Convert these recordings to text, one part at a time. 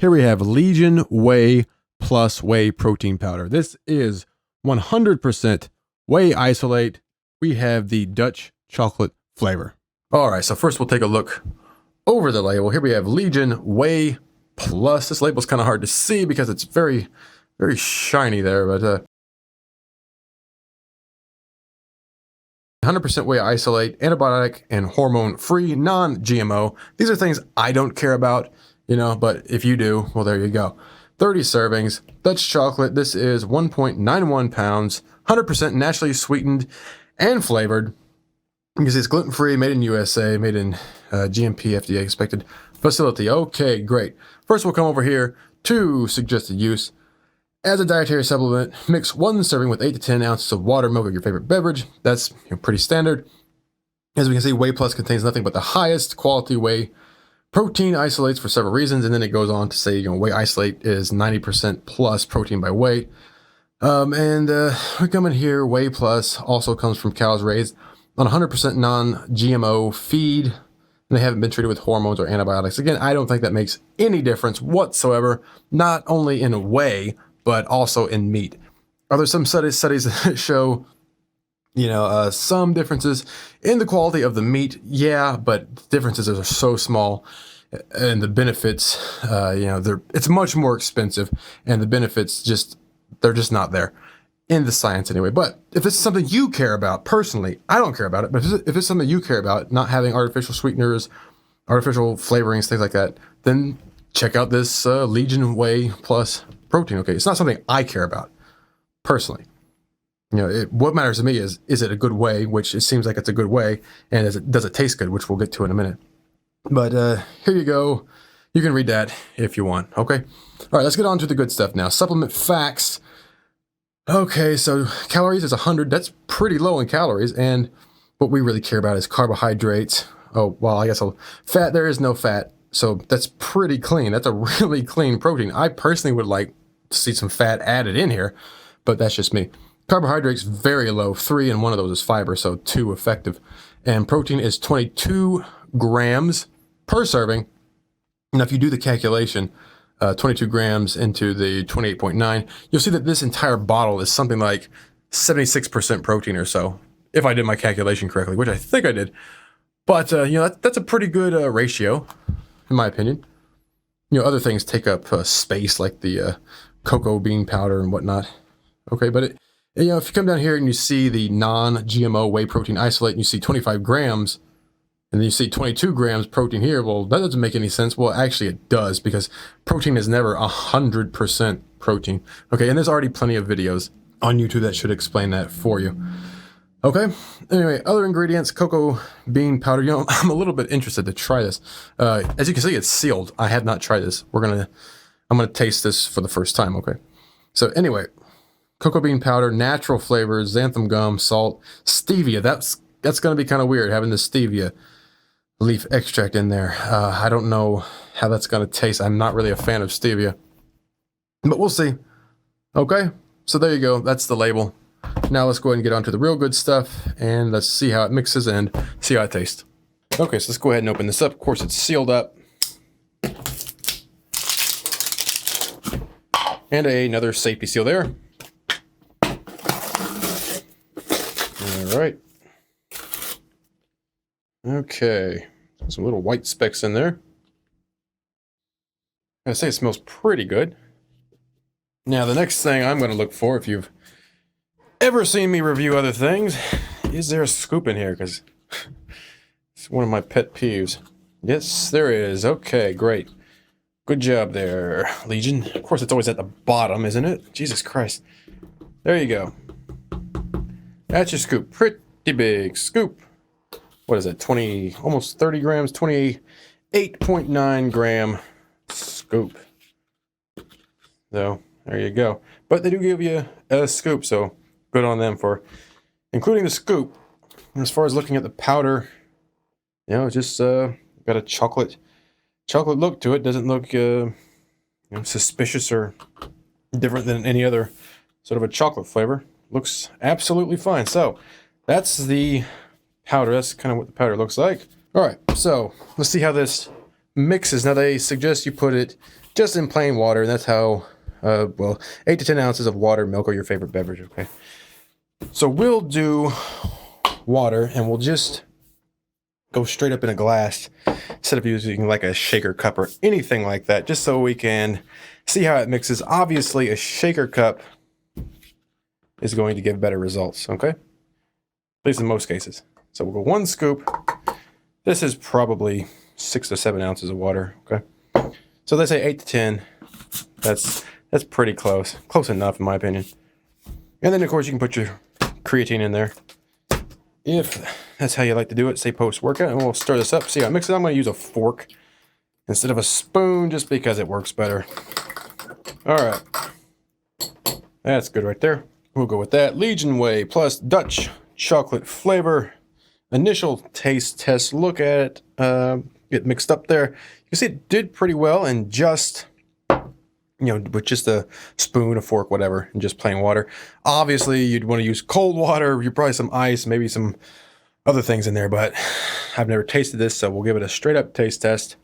Here we have Legion Whey plus whey protein powder. This is 100% whey isolate. We have the Dutch chocolate flavor. All right, so first we'll take a look over the label. Here we have Legion Whey plus. This label's kind of hard to see because it's very, very shiny there, but 100% whey isolate, antibiotic and hormone-free, non-GMO. These are things I don't care about, you know, but if you do, well, there you go. 30 servings, Dutch chocolate. This is 1.91 pounds, 100% naturally sweetened and flavored. You can see it's gluten-free, made in USA, made in GMP FDA expected facility. Okay, great. First, we'll come over here to suggested use. As a dietary supplement, mix 1 serving with 8 to 10 ounces of water, milk, or your favorite beverage. That's pretty standard. As we can see, Whey Plus contains nothing but the highest quality whey protein isolates for several reasons, and then it goes on to say, you know, whey isolate is 90% plus protein by weight. We come in here, Whey Plus also comes from cows raised on 100% non-GMO feed, and they haven't been treated with hormones or antibiotics. Again, I don't think that makes any difference whatsoever, not only in whey, but also in meat. Are there some studies that show, you know, some differences in the quality of the meat? Yeah, but the differences are so small, and the benefits, you know, it's much more expensive, and the benefits they're just not there in the science anyway. But if it's something you care about personally, I don't care about it, but if it's something you care about, not having artificial sweeteners, artificial flavorings, things like that, then check out this Legion Whey Plus protein. Okay, it's not something I care about personally. You know, what matters to me is it a good whey, which it seems like it's a good whey, and does it taste good, which we'll get to in a minute. But here you go. You can read that if you want, okay? All right, let's get on to the good stuff now. Supplement facts. Okay, so calories is 100. That's pretty low in calories, and what we really care about is carbohydrates. Oh, well, I guess fat. There is no fat, so that's pretty clean. That's a really clean protein. I personally would like to see some fat added in here, but that's just me. Carbohydrates, very low. 3, and 1 of those is fiber, so 2 effective. And protein is 22 grams per serving. Now, if you do the calculation, 22 grams into the 28.9, you'll see that this entire bottle is something like 76% protein or so, if I did my calculation correctly, which I think I did. But, you know, that's a pretty good ratio, in my opinion. You know, other things take up space, like the cocoa bean powder and whatnot. Okay, but you know, if you come down here and you see the non-GMO whey protein isolate, and you see 25 grams, and then you see 22 grams protein here, well, that doesn't make any sense. Well, actually it does, because protein is never 100% protein. Okay, and there's already plenty of videos on YouTube that should explain that for you. Okay, anyway, other ingredients, cocoa bean powder. You know, I'm a little bit interested to try this. As you can see, it's sealed. I have not tried this. I'm gonna taste this for the first time, okay? So anyway, cocoa bean powder, natural flavors, xanthan gum, salt, stevia. That's gonna be kind of weird, having the stevia leaf extract in there. I don't know how that's gonna taste. I'm not really a fan of stevia, but we'll see. Okay, so there you go. That's the label. Now let's go ahead and get on to the real good stuff, and let's see how it mixes and see how it tastes. Okay, so let's go ahead and open this up. Of course, it's sealed up. And another safety seal there. All right. Okay, some little white specks in there. I say it smells pretty good. Now, the next thing I'm going to look for, if you've ever seen me review other things, is there a scoop in here? Because it's one of my pet peeves. Yes, there is. Okay, great. Good job there, Legion. Of course, it's always at the bottom, isn't it? Jesus Christ. There you go. That's your scoop. Pretty big scoop. What is it? Almost 30 grams, 28.9 gram scoop. So, there you go. But they do give you a scoop, so good on them for including the scoop. And as far as looking at the powder, you know, it's just got a chocolate look to it. Doesn't look you know, suspicious or different than any other sort of a chocolate flavor. Looks absolutely fine. So that's the powder. That's kind of what the powder looks like. All right, so let's see how this mixes. Now they suggest you put it just in plain water, and that's how, well, 8 to 10 ounces of water, milk, or your favorite beverage, okay? So we'll do water, and we'll just go straight up in a glass instead of using like a shaker cup or anything like that, just so we can see how it mixes. Obviously, a shaker cup is going to give better results, okay? At least in most cases. So we'll go 1 scoop. This is probably 6 to 7 ounces of water, okay? So let's say 8 to 10. That's pretty close. Close enough, in my opinion. And then, of course, you can put your creatine in there, if that's how you like to do it, say post-workout. And we'll stir this up, see how it mixes. I'm going to use a fork instead of a spoon just because it works better. All right. That's good right there. We'll go with that. Legion Whey plus Dutch chocolate flavor. Initial taste test. Look at it. Get mixed up there. You can see it did pretty well, and just, with just a spoon, a fork, whatever, and just plain water. Obviously, you'd want to use cold water. You probably some ice, maybe some other things in there, but I've never tasted this, so we'll give it a straight up taste test.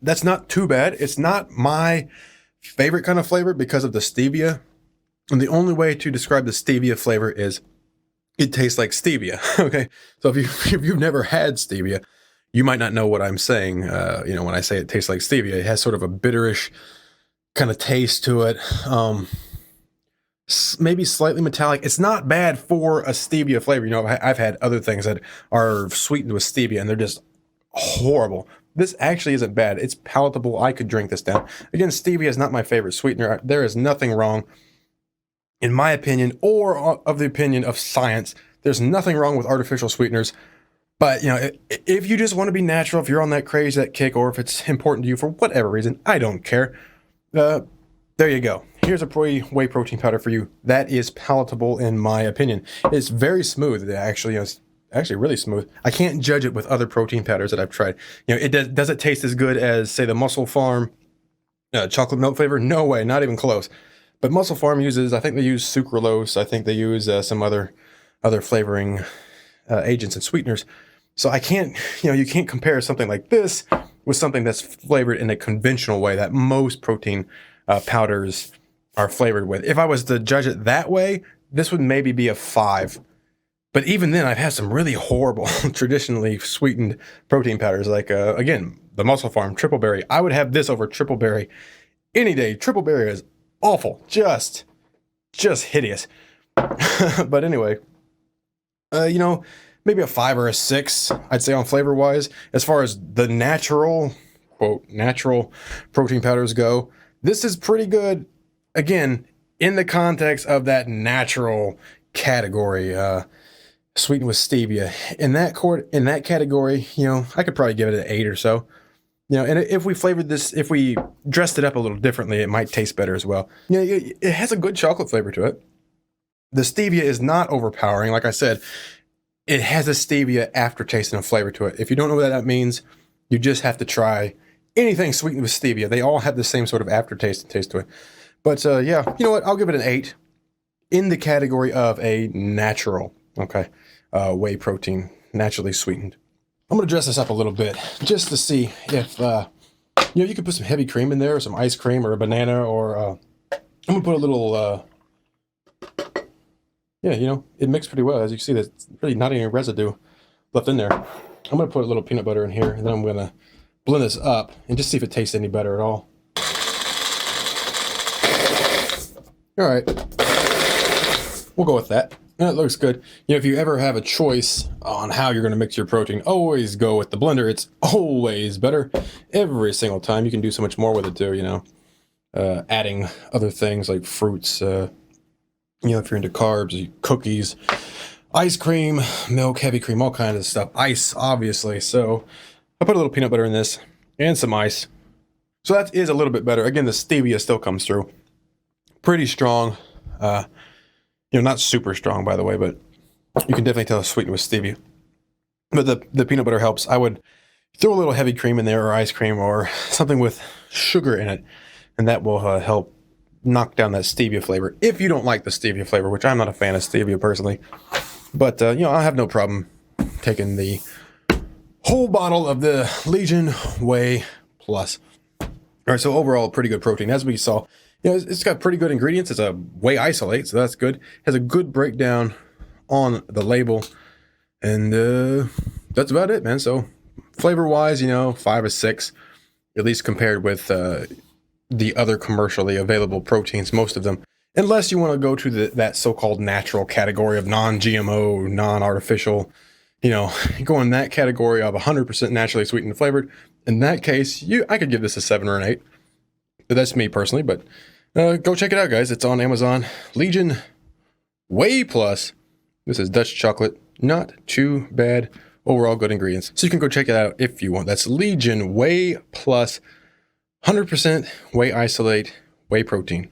That's not too bad. It's not my favorite kind of flavor because of the stevia. And the only way to describe the stevia flavor is it tastes like stevia. Okay. So if you've never had stevia, you might not know what I'm saying. When I say it tastes like stevia, it has sort of a bitterish kind of taste to it. Maybe slightly metallic. It's not bad for a stevia flavor. I've had other things that are sweetened with stevia and they're just horrible. This actually isn't bad. It's palatable. I could drink this down. Again, stevia is not my favorite sweetener. There is nothing wrong, in my opinion, or of the opinion of science. There's nothing wrong with artificial sweeteners. But, if you just want to be natural, if you're on that craze, that kick, or if it's important to you for whatever reason, I don't care. There you go. Here's a whey protein powder for you. That is palatable in my opinion. It's very smooth. Actually, it's actually really smooth. I can't judge it with other protein powders that I've tried. Does it taste as good as, say, the Muscle Farm chocolate milk flavor? No way, not even close. But Muscle Farm I think they use sucralose. I think they use some other flavoring agents and sweeteners. So I can't, you can't compare something like this with something that's flavored in a conventional way that most protein powders are flavored with. If I was to judge it that way, this would maybe be a 5. But even then, I've had some really horrible, traditionally sweetened protein powders, like, again, the Muscle Farm Triple Berry. I would have this over Triple Berry any day. Triple Berry is awful. Just hideous. But anyway, maybe a 5 or a 6, I'd say, on flavor-wise. As far as the natural, quote, natural protein powders go, this is pretty good. Again, in the context of that natural category, sweetened with stevia. In that category, I could probably give it an 8 or so. And if we flavored this, if we dressed it up a little differently, it might taste better as well. It has a good chocolate flavor to it. The stevia is not overpowering. Like I said, it has a stevia aftertaste and a flavor to it. If you don't know what that means, you just have to try anything sweetened with stevia. They all have the same sort of aftertaste and taste to it. But yeah, you know what? I'll give it an 8 in the category of a natural, whey protein, naturally sweetened. I'm going to dress this up a little bit just to see if, you could put some heavy cream in there, or some ice cream, or a banana, or I'm going to put a little, it mixed pretty well. As you can see, there's really not any residue left in there. I'm going to put a little peanut butter in here, and then I'm going to blend this up and just see if it tastes any better at all. All right, we'll go with that. That looks good. If you ever have a choice on how you're going to mix your protein, always go with the blender. It's always better every single time. You can do so much more with it too, adding other things like fruits, if you're into carbs, cookies, ice cream, milk, heavy cream, all kinds of stuff. Ice, obviously. So I put a little peanut butter in this and some ice. So that is a little bit better. Again, the stevia still comes through. Pretty strong. Not super strong, by the way, but you can definitely tell it's sweetened with stevia. But the peanut butter helps. I would throw a little heavy cream in there, or ice cream, or something with sugar in it, and that will help knock down that stevia flavor. If you don't like the stevia flavor, which I'm not a fan of stevia personally, but I have no problem taking the whole bottle of the Legion Whey Plus. All right, so overall, pretty good protein. As we saw, it's got pretty good ingredients. It's a whey isolate, so that's good. Has a good breakdown on the label, and that's about it, man. So flavor-wise, 5 or 6, at least compared with the other commercially available proteins, most of them. Unless you want to go to that so-called natural category of non-GMO, non-artificial, go in that category of 100% naturally sweetened and flavored. In that case, I could give this a 7 or an 8. But that's me personally, but go check it out, guys. It's on Amazon. Legion Whey Plus. This is Dutch chocolate. Not too bad. Overall good ingredients. So you can go check it out if you want. That's Legion Whey Plus. 100% whey isolate, whey protein.